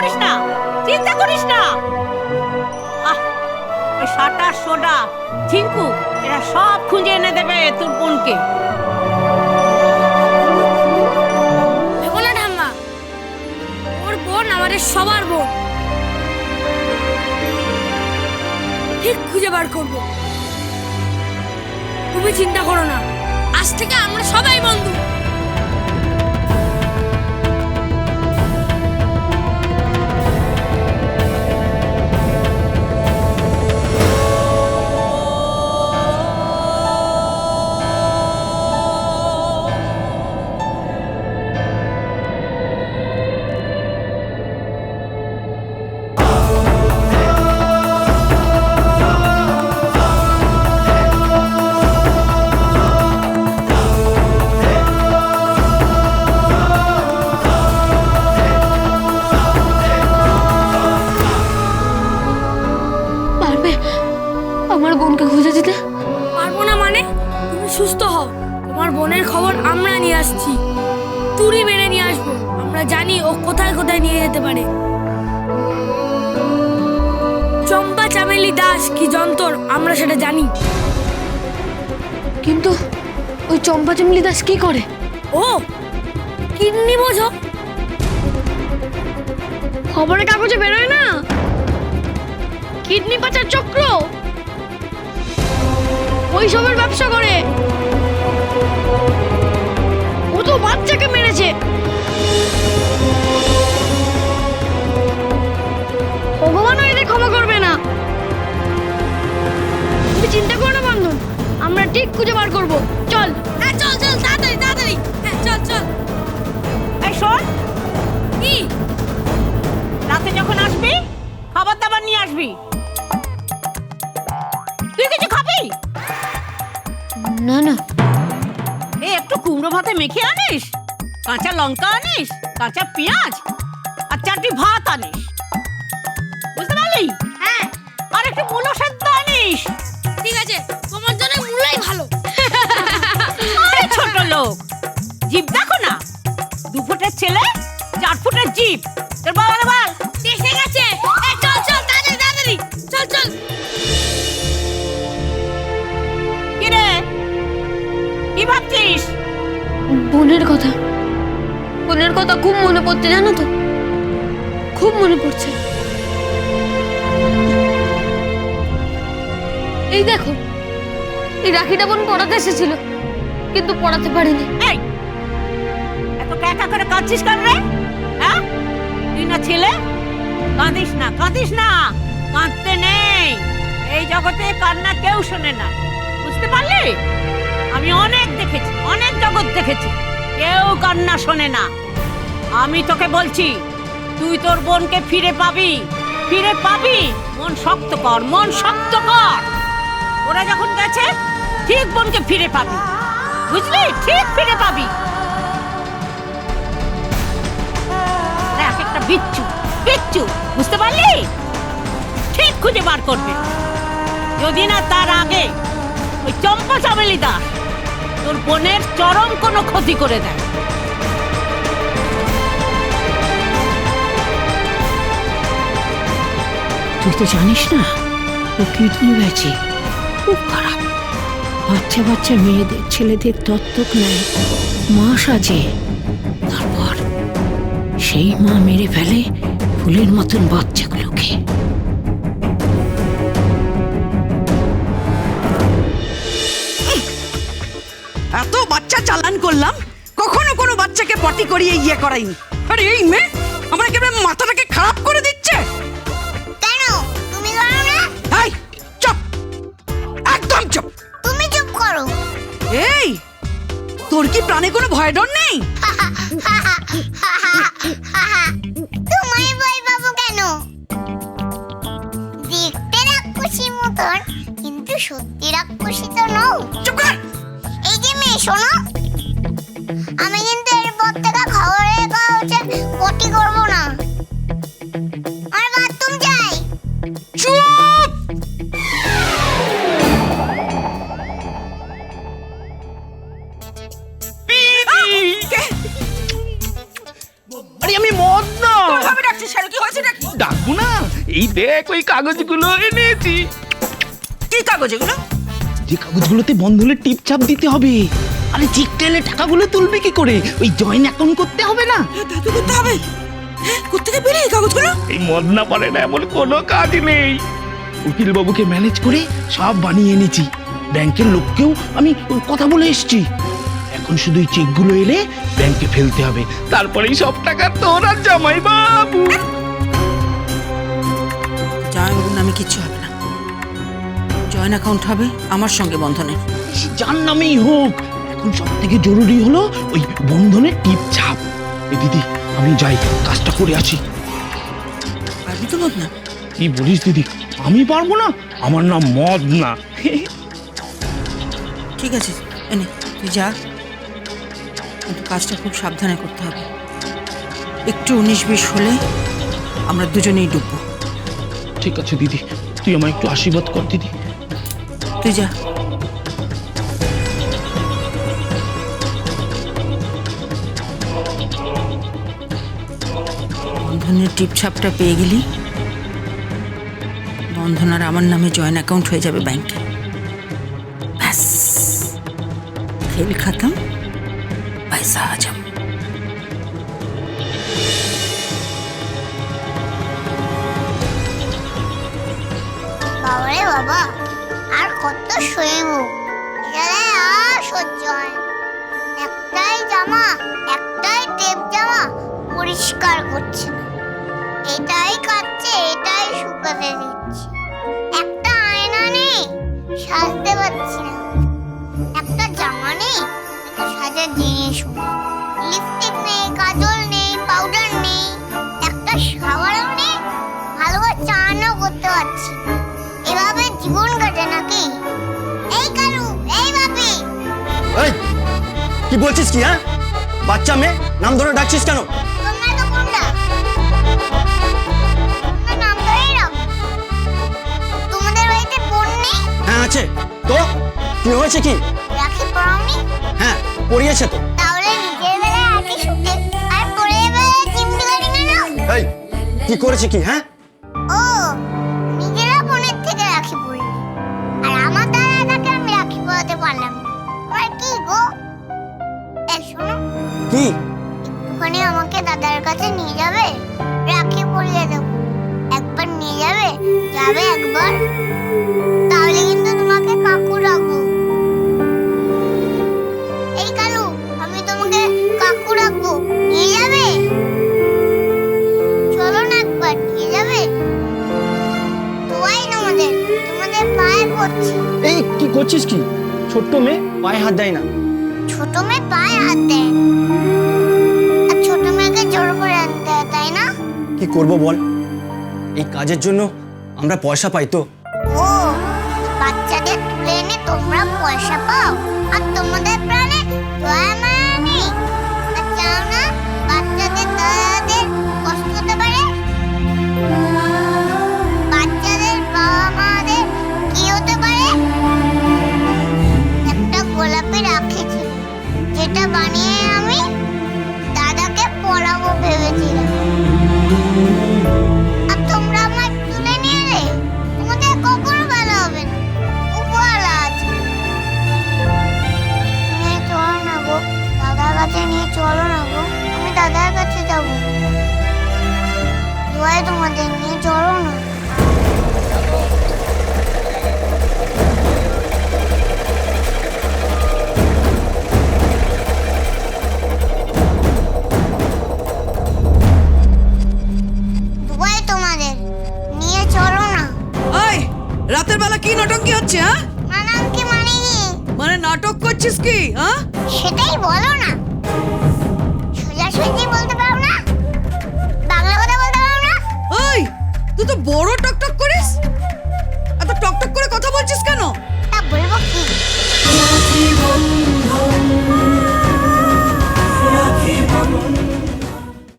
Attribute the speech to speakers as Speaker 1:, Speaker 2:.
Speaker 1: করিস না, চিন্তা করিস না। ওই সাটা সোডা ঝিঙ্কু এরা সব খুঁজে এনে দেবে তোর বোনকে।
Speaker 2: দেখো না ঠাম্মা, ওর বোন আমাদের সবার বোন। ঠিক খুঁজে বার করবো, তুমি চিন্তা করো না। আজ থেকে আমরা সবাই বন্ধু।
Speaker 3: আমার বোনকে খুঁজে দিতে
Speaker 2: পারবো না মানে? তুমি সুস্থ হও, তোমার বোনের খবর আমরা নিয়ে আসছি। তুড়ি মেরে নিয়ে আসবো। আমরা জানি ও কোথায় কোথায় নিয়ে যেতে পারে। চম্পা চামেলি দাস কি যন্তর আমরা সেটা জানি।
Speaker 3: কিন্তু ওই চম্পা চামেলি দাস কি করে?
Speaker 2: ও কিডনি বোঝো,
Speaker 3: খবরের কাগজে বেরোয় না? কিডনি পাচার চক্র, ওই সবের ব্যবসা করে। ও তো বাচ্চাকে মেরেছে। ভগবানও এদের ক্ষমা করবে না। তুমি চিন্তা করো না বন্ধু, আমরা ঠিক খুঁজে বার করবো। চল।
Speaker 2: হ্যাঁ চল চল, তাড়াতাড়ি তাড়াতাড়ি। হ্যাঁ চল চল।
Speaker 1: এই শোন,
Speaker 2: কি?
Speaker 1: রাতে যখন আসবি খাবার দাবার নিয়ে আসবি। তুই কিছু খাবি?
Speaker 3: না না,
Speaker 1: একটু কুমড়ো ভাতে মেখে আনিস, কাঁচা লঙ্কা আনিস, কাঁচা পেঁয়াজ আর 4টি ভাত আনিস, বুঝতে পারলি?
Speaker 2: হ্যাঁ
Speaker 1: আর একটু মূলো সেদ্ধ আনিস।
Speaker 2: ঠিক আছে, তোমার জন্য মূলাই ভালো।
Speaker 1: আরে ছোট লোক, জিভ দেখো না, 2 ফুটের ছেলে 4 ফুটের জিভ। তোর বাবার বল
Speaker 2: এসে গেছে। চল চল তাড়াতাড়ি তাড়াতাড়ি, চল চল।
Speaker 1: কি রে, কি ভাবছিস?
Speaker 3: বোনের কথা, বোনের কথা খুব মনে পড়ছে, জানো তো, খুব মনে পড়ছে। এই দেখো, এই রাখিটা বোন পড়াতে এসেছিল, কিন্তু পড়াতে পারিনি।
Speaker 1: এই এত ক্যাকা করে কাঁদছিস কেন রে? হ্যাঁ, তুই না ছেলে? কাঁদিস না, কাঁদিস না, কাঁদতে নেই। এই জগতে কান্না কেউ শোনে না, বুঝতে পারলি? আমি অনেক দেখেছি, অনেক জগৎ দেখেছি, কেউ কান্না শোনে না। আমি তোকে বলছি, তুই তোর বোনকে ফিরে পাবি, ফিরে পাবি। মন শক্ত কর, মন শক্ত কর। ওরা যখন গেছে ঠিক বোনকে ফিরে পাবি, বুঝলি? ঠিক ফিরে পাবি। দেখ একটা বিচ্ছু, বিচ্ছু, বুঝতে পারলি? ঠিক খুঁজে বার করবে। যদি না তার আগে ওই চম্পা চামেলি দাস তোর বোনের চরম কোনো ক্ষতি করে দেয়। তুই তো জানিস না ও কিডনি বেচে, খুব খারাপ। বাচ্চা বাচ্চা মেয়েদের ছেলেদের দত্তক নেয়, মা সাজে, তারপর সেই মা মেরে ফেলে ফুলের মতন বাচ্চাগুলোকে।
Speaker 4: এত বাচ্চা চালান করলাম, কখনো কোনো বাচ্চাকে পটি করিয়ে ইয়ে করাইনি। আরে এই মেয়ে আমার একেবারে মাথাটাকে খারাপ করে দিচ্ছে।
Speaker 5: কেন তুমি করো না?
Speaker 4: এই চুপ, একদম চুপ।
Speaker 5: তুমি চুপ করো।
Speaker 4: এই তোর কি প্রাণে কোনো ভয় ডর নেই?
Speaker 5: তোমায় ভয় পাবো কেন? দেখতে রাক্ষসী মতন, কিন্তু সত্যি রাক্ষসী তো নও।
Speaker 4: চুপ কর।
Speaker 5: এই যে মেয়ে শোনো, আমি কিন্তু এরপর থেকে খবরের কাগজে পটি করবো না। আর বাথরুম যাই।
Speaker 4: চুপ। আরে আমি মদ না।
Speaker 6: ভাবে ডাকছিস, কি হয়েছে? এই দেখ ওই কাগজগুলো এনেছি।
Speaker 4: কি কাগজ এগুলো?
Speaker 6: যে কাগজগুলোতে বন্ধনের টিপ ছাপ দিতে হবে। আরে চেক টেলে টাকাগুলো তুলবে কি করে? ওই জয়েন্ট অ্যাকাউন্ট করতে হবে না?
Speaker 4: তা তো করতে হবে। কোথেকে পেলে এই কাগজগুলো?
Speaker 6: এই মদ না পারে না এমন কোনো কাজ নেই। উকিল বাবুকে ম্যানেজ করে সব বানিয়ে এনেছি। ব্যাংকের লোককেও আমি কথা বলে এসেছি। এখন শুধু এই চেকগুলো এলে ব্যাংকে ফেলতে হবে, তারপরেই সব টাকা তোর আর জামাই বাবু।
Speaker 4: জয়েন্ট নামে কিচ্ছু হবে না। জয়েন্ট অ্যাকাউন্ট হবে আমার সঙ্গে বন্ধনের।
Speaker 6: সে যার নামেই হোক, এখন সব থেকে জরুরি হলো ওই বন্ধনের টিপ ছাপ। এই দিদি আমি যাই, কাজটা করে আসি।
Speaker 4: পারবি তো বদনা?
Speaker 6: কি বলিস দিদি, আমি পারবো না? আমার নাম মদ না।
Speaker 4: ঠিক আছে, এনে তুই যা, কিন্তু কাজটা খুব সাবধানে করতে হবে। একটু 19-20 হলে আমরা দুজনেই ডুববো।
Speaker 6: ঠিক আছে দিদি, তুই আমায় একটু আশীর্বাদ কর দিদি।
Speaker 4: তুই যা। বন্ধনের টিপছাপটা পেয়ে গেলি, বন্ধন আর আমার নামে জয়েন্ট অ্যাকাউন্ট হয়ে যাবে ব্যাংকে। ব্যাস, খেল খতম, পয়সা আজম।
Speaker 5: বাবারে বাবা, আর কত সইব? এখানে আর সহ্য হয় না। একটাই জামা, একটাই টেপ জামা পরিষ্কার করছে না। এটাই কাচ্ছে, এটাই শুকাতে দিচ্ছে। একটা আয়না নেই, সাজতে পারছি না। একটা জামা নেই, একটা সাজার জিনিস নেই। লিপস্টিক নেই, কাজল নেই, পাউডার নেই, একটা শাওয়ারও নেই, ভালো করে চানও করতে পারছি না। এভাবে জীবন কাটে নাকি? এই কালু, এই বাপি,
Speaker 7: এই কি বলছিস কি? হ্যাঁ, বাচ্চা মেয়ে নাম ধরে ডাকছিস কেন?
Speaker 5: তোমরা তো কোনটা? তোমরা নাম ধরেই রাখো। তোমাদের বাড়িতে বোন নেই?
Speaker 7: হ্যাঁ আছে তো, কি হয়েছে কি?
Speaker 5: রাখি পরাওনি?
Speaker 7: হ্যাঁ পড়িয়েছে তো।
Speaker 5: তাহলে নিজের বেলায় রাখি শুটে আর পরের বেলায় চিমটি কাটি কেন?
Speaker 7: এই কি করেছে কি? হ্যাঁ
Speaker 5: ও, নিজেরা বোনের থেকে রাখি পরলি, আর আমার দাদাটাকে আমি রাখি পরাতে পারলাম না। তোমার কি গো? এই শোনো,
Speaker 7: কি?
Speaker 5: ওখানে আমাকে দাদার কাছে নিয়ে যাবে, রাখি পরিয়ে দেবো। একবার নিয়ে যাবে, যাবে একবার, তাহলে কিন্তু তোমাকে কাকু রাখবো। এই কালু, আমি তোমাকে কাকু রাখবো, নিয়ে যাবে? চলো না একবার, নিয়ে যাবে? তোয়াই তোমাদের, তোমাদের পায়ে পড়ছি।
Speaker 7: এই কি করছিস কি? ছোট্ট মেয়ে পায়ে হাত দেয় না।
Speaker 5: ছোট মেয়ে পায়ে হাত দেয়, আর ছোট মেয়েকে জোর করে আনতে হয়, তাই না?
Speaker 7: কি করব বল, এই কাজের জন্য আমরা পয়সা পাই তো।
Speaker 5: ও, বাচ্চাদের তুলে এনে তোমরা পয়সা পাও, আর তোমাদের প্রাণে দয়া মায়া নেই? আর চাও না বাচ্চাদের দাদাদের কষ্ট হতে পারে? বাচ্চাদের বাবা মাদের কি হতে পারে? একটা গোলাপি রাখি ছিল, যেটা বানিয়ে আমি দাদাকে পরাবো ভেবেছিলাম। আর তোমরা আমার তুলে নিয়ে এলে, তোমাদের কখনো ভালো হবে না। উপহার আছে, নিয়ে চলো না গো, দাদার কাছে নিয়ে চলো না গো, আমি দাদার কাছে যাবো। দোয়ায় তোমাদের, নিয়ে চলো না। দোয়ায় তোমাদের, নিয়ে চলো না।
Speaker 4: ওই রাতের বেলা কি নটঙ্কি হচ্ছে? হ্যাঁ,
Speaker 5: মানাম কি মানিনি?
Speaker 4: মানে নাটক করছিস কি? হ্যাঁ,
Speaker 5: সেটাই বলো না। সোজাসুজি বলতে পারো না? বাংলা কথা বলতে পারো না?
Speaker 4: ওই তুই তো বড় টকটক করিস, এত টকটক করে কথা বলছিস কেন?
Speaker 5: তা বলবো কি?